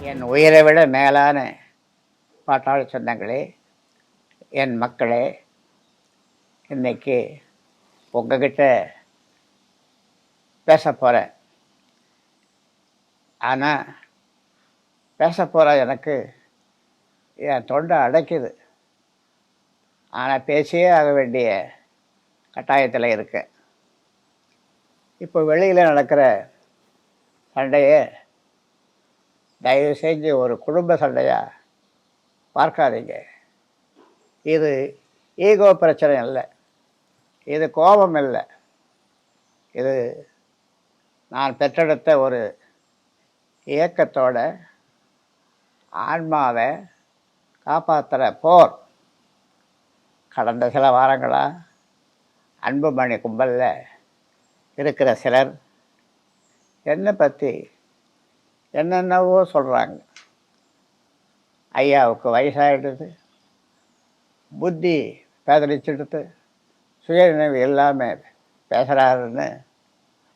என் உயிரை விட மேலான பாட்டாளி சொந்தங்களே, என் மக்களே, இன்னைக்கு உங்ககிட்ட பேச போகிறேன். ஆனால் பேச போகிற எனக்கு என் தொண்டை அடைக்குது. ஆனால் பேசியே ஆக வேண்டிய கட்டாயத்தில் இருக்கேன். இப்போ வெளியில் நடக்கிற சண்டையை தயவு செஞ்சு ஒரு குடும்ப சண்டையாக பார்க்காதீங்க. இது ஈகோ பிரச்சனை இல்லை, இது கோபம் இல்லை, இது நான் பெற்றெடுத்த ஒரு இயக்கத்தோட ஆன்மாவை காப்பாற்றுற போர். கடந்த சில வாரங்களாக அன்புமணி கும்பலில் இருக்கிற சிலர் என்னை பற்றி என்னென்னவோ சொல்கிறாங்க. ஐயாவுக்கு வயசாகிடுது, புத்தி பேதலிச்சுடுது, சுயநினைவு இல்லாமல் பேசுகிறாருன்னு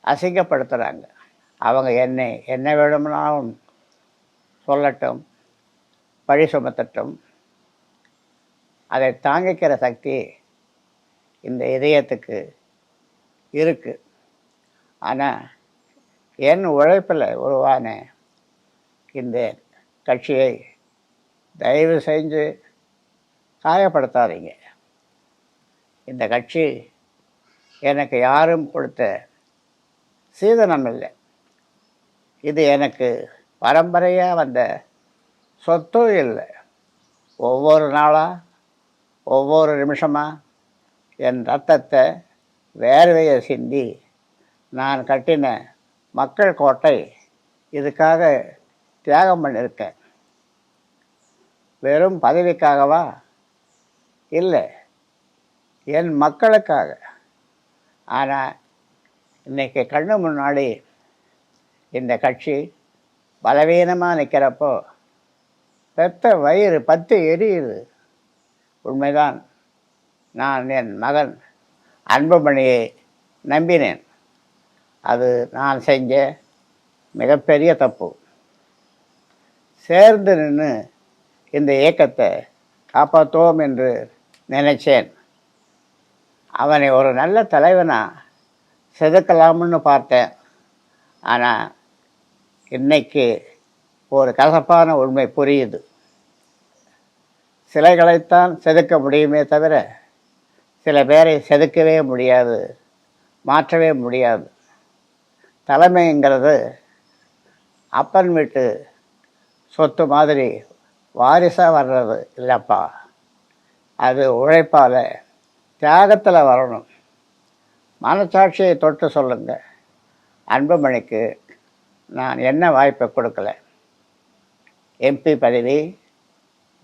அசிங்கப்படுத்துகிறாங்க. அவங்க என்ன வேணும்னாலும் சொல்லட்டும், பழி சுமத்தட்டும். அதை தாங்கிக்கிற சக்தி இந்த இதயத்துக்கு இருக்குது. ஆனால் என் உழைப்பில் உருவான இந்த கட்சியை தயவு செஞ்சு காயப்படுத்தாதீங்க. இந்த கட்சி எனக்கு யாரும் கொடுத்த சீதனம் இல்லை. இது எனக்கு பரம்பரையாக வந்த சொத்தும் இல்லை. ஒவ்வொரு நாளாக, ஒவ்வொரு நிமிஷமாக என் ரத்தத்தை வேர்வையை சிந்தி நான் கட்டின மக்கள் கோட்டை இதுக்காக தியாகம் பண்ணியிருக்கேன். வெறும் பதவிக்காகவா? இல்லை, என் மக்களுக்காக. ஆனால் இன்றைக்கி கண்ணு முன்னாடி இந்த கட்சி பலவீனமாக நிற்கிறப்போ பெத்த வயிறு பத்து எரியுது. உண்மைதான், நான் என் மகன் அன்புமணியை நம்பினேன். அது நான் செஞ்ச மிகப்பெரிய தப்பு. சேர்ந்து நின்று இந்த இயக்கத்தை காப்பாற்றுவோம் என்று நினைச்சேன். அவனை ஒரு நல்ல தலைவனாக செதுக்கலாம்னு பார்த்தேன். ஆனால் இன்னைக்கு ஒரு கசப்பான உண்மை புரியுது. சிலைகளைத்தான் செதுக்க முடியுமே தவிர சில பேரை செதுக்கவே முடியாது, மாற்றவே முடியாது. தலைமைங்கிறது அப்பன் வீட்டு சொத்து மாதிரி வாரிசாக வர்றது இல்லைப்பா. அது உழைப்பால், தியாகத்தில் வரணும். மனசாட்சியை தொட்டு சொல்லுங்கள், அன்புமணிக்கு நான் என்ன வாய்ப்பை கொடுக்கல? எம்பி பதவி,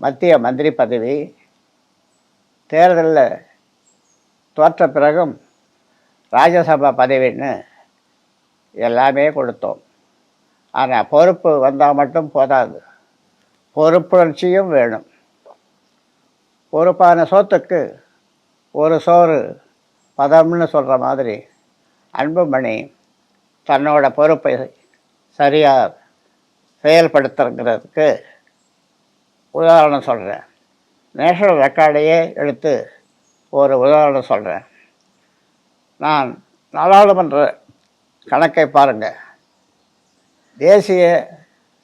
மத்திய மந்திரி பதவி, தேர்தலில் தோற்ற பிறகும் ராஜ்யசபா பதவின்னு எல்லாமே கொடுத்தோம். ஆனால் பொறுப்பு வந்தால் மட்டும் போதாது, பொறுப்புணர்ச்சியும் வேணும். பொறுப்பான சோத்துக்கு ஒரு சோறு பதம்னு சொல்கிற மாதிரி அன்புமணி தன்னோட பொறுப்பை சரியாக செயல்படுத்துறதுக்கு உதாரணம் சொல்கிறேன். நேஷனல் ரெக்கார்டையே எடுத்து ஒரு உதாரணம் சொல்கிறேன். நான் நாடாளுமன்ற கணக்கை பாருங்கள். தேசிய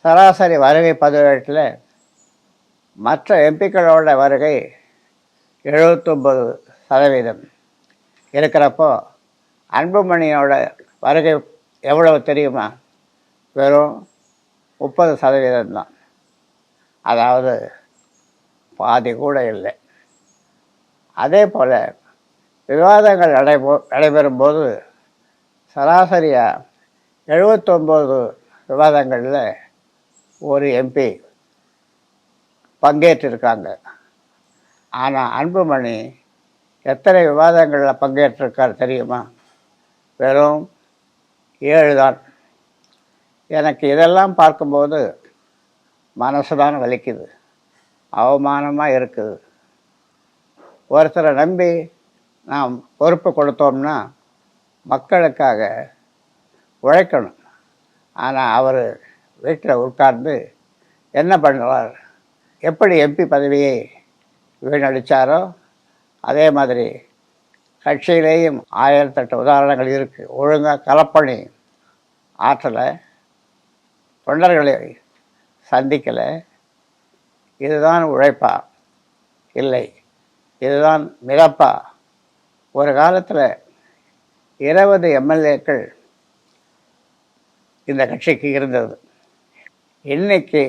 சராசரி வருகை பதிவேட்டில் மற்ற எம்பிக்களோட வருகை 79% இருக்கிறப்போ அன்புமணியோட வருகை எவ்வளவு தெரியுமா? வெறும் 30% தான். அதாவது பாதி கூட இல்லை. அதே போல் விவாதங்கள் நடைபெறும்போது சராசரியாக 79 விவாதங்களில் ஒரு எம்பி பங்கேற்றிருக்காங்க. ஆனால் அன்புமணி எத்தனை விவாதங்களில் பங்கேற்றிருக்கார் தெரியுமா? வெறும் 7 தான். எனக்கு இதெல்லாம் பார்க்கும்போது மனசு தான் வலிக்குது, அவமானமாக இருக்குது. ஒருத்தரை நம்பி நாம் பொறுப்பு கொடுத்தோம்னா மக்களுக்காக உழைக்கணும். ஆனால் அவர் வீட்டில் உட்கார்ந்து என்ன பண்ணுவார், எப்படி எம்பி பதவியை வீணடித்தாரோ அதே மாதிரி கட்சியிலேயும் 1008 உதாரணங்கள் இருக்குது. ஒழுங்காக கலப்பணி ஆற்றலை, தொண்டர்களை சந்திக்கலை. இதுதான் உழைப்பா? இல்லை. இதுதான் மிதப்பா? ஒரு காலத்தில் 20 எம்எல்ஏக்கள் இந்த கட்சிக்கு இருந்தது. இன்னைக்கு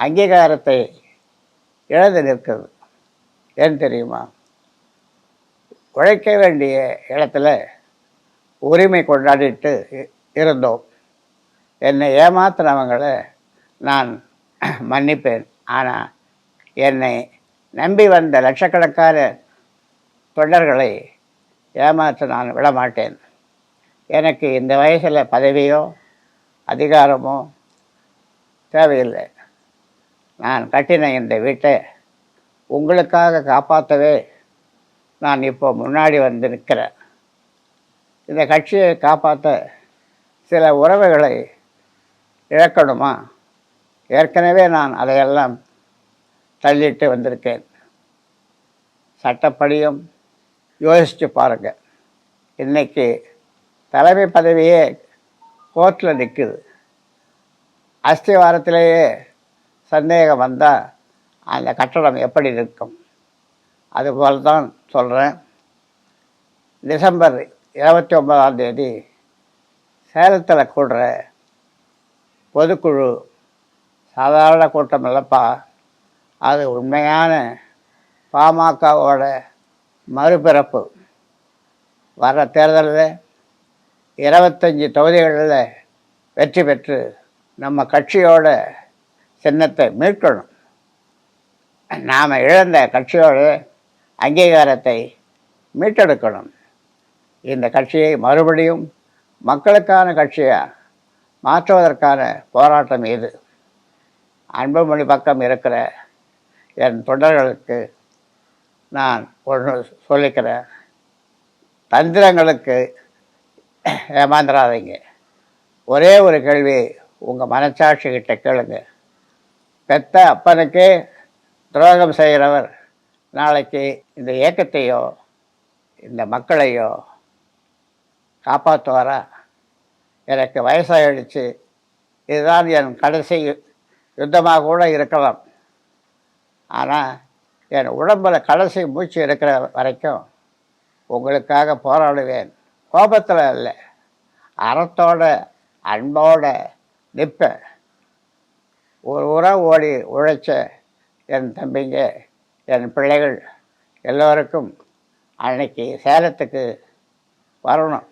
அங்கீகாரத்தை இழந்து நிற்கிறது. ஏன் தெரியுமா? உழைக்க வேண்டிய இடத்துல உரிமை கொண்டாடிட்டு இருந்தோம். என்னை ஏமாத்தினவங்களை நான் மன்னிப்பேன். ஆனால் என்னை நம்பி வந்த லட்சக்கணக்கான தொண்டர்களை ஏமாற்ற நான் விடமாட்டேன். எனக்கு இந்த வயசில் பதவியோ அதிகாரமோ தேவையில்லை. நான் கட்டின இந்த வீட்டை உங்களுக்காக காப்பாற்றவே நான் இப்போ முன்னாடி வந்து நிற்கிறேன். இந்த கட்சியை காப்பாற்ற சில உறவுகளை இழக்கணுமா? ஏற்கனவே நான் அதையெல்லாம் தள்ளிட்டு வந்திருக்கேன். சட்டப்படியும் யோசித்து பாருங்கள். இன்றைக்கி தலைமை பதவியே கோர்ட்டில் நிற்குது. அஸ்திவாரத்திலேயே சந்தேகம் வந்தால் அந்த கட்டடம் எப்படி நிற்கும்? அதுபோல் தான் சொல்கிறேன். டிசம்பர் 29 சேலத்தில் கூடுற பொதுக்குழு சாதாரண கூட்டம் இல்லைப்பா. அது உண்மையான பாமகவோட மறுபிறப்பு. வர தேர்தலில் 25 தொகுதிகளில் வெற்றி பெற்று நம்ம கட்சியோட சின்னத்தை மீட்கணும். நாம் இழந்த கட்சியோட அங்கீகாரத்தை மீட்டெடுக்கணும். இந்த கட்சியை மறுபடியும் மக்களுக்கான கட்சியாக மாற்றுவதற்கான போராட்டம் இது. அன்புமணி பக்கம் இருக்கிற என் தொண்டர்களுக்கு நான் ஒன்று சொல்லிக்கிறேன். தந்திரங்களுக்கு ஏமாந்துடாதீங்க. ஒரே ஒரு கேள்வி உங்கள் மனச்சாட்சிக்கிட்ட கேளுங்க. பெத்த அப்பனுக்கே துரோகம் செய்கிறவர் நாளைக்கு இந்த இயக்கத்தையோ இந்த மக்களையோ காப்பாற்றுவாரா? எனக்கு வயசாகிடுச்சு, இதுதான் என் கடைசி யுத்தமாக கூட இருக்கலாம். ஆனால் என் உடம்பில் கடைசி மூச்சு இருக்கிற வரைக்கும் உங்களுக்காக போராடுவேன். கோபத்தில் இல்லை, அறத்தோட அன்போட நிற்பேன். ஒரு உரம் ஓடி உழைச்ச என் தம்பிங்க, என் பிள்ளைகள் எல்லோருக்கும் அன்னைக்கு சேலத்துக்கு வரணும்.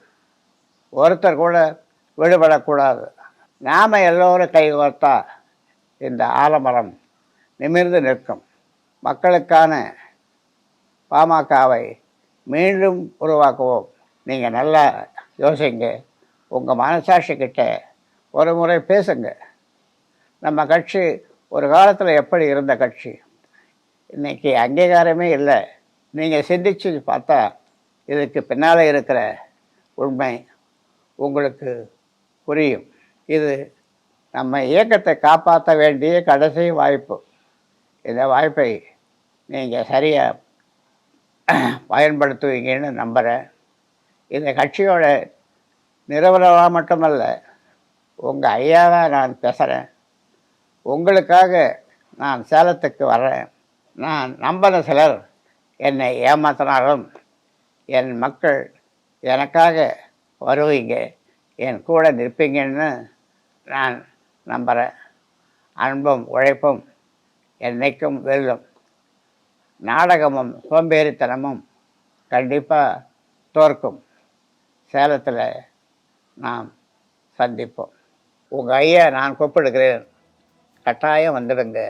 ஒருத்தர் கூட விடுபடக்கூடாது. நாம் எல்லோரும் கைகோர்த்தா இந்த ஆலமரம் நிமிர்ந்து நிற்கும். மக்களுக்கான பாமகவை மீண்டும் உருவாக்குவோம். நீங்கள் நல்லா யோசிங்க. உங்கள் மனசாட்சிக்கிட்ட ஒரு முறை பேசுங்க. நம்ம கட்சி ஒரு காலத்தில் எப்படி இருந்த கட்சி, இன்றைக்கி அங்கீகாரமே இல்லை. நீங்கள் சிந்திச்சு பார்த்தா இதுக்கு பின்னால் இருக்கிற உண்மை உங்களுக்கு புரியும். இது நம்ம இயக்கத்தை காப்பாற்ற வேண்டிய கடைசி வாய்ப்பு. இந்த வாய்ப்பை நீங்கள் சரியாக பயன்படுத்துவீங்கன்னு நம்புகிறேன். இந்த கட்சியோட நிறுவனமாக மட்டுமல்ல, உங்கள் ஐயாவாக நான் பேசுகிறேன். உங்களுக்காக நான் சேலத்துக்கு வர்றேன். நான் நம்பின சிலர் என்னை ஏமாத்தினாலும் என் மக்கள் எனக்காக வருவீங்க, என் கூட நிற்பீங்கன்னு நான் நம்புகிறேன். அன்பும் உழைப்பும் என்னைக்கும் வெல்லும். நாடகமும் சோம்பேறித்தனமும் கண்டிப்பாக தோற்கும். சேலத்தில் நாம் சந்திப்போம். உங்கள் ஐயா நான் கூப்பிடுகிறேன். கட்டாயம் வந்துடுங்க.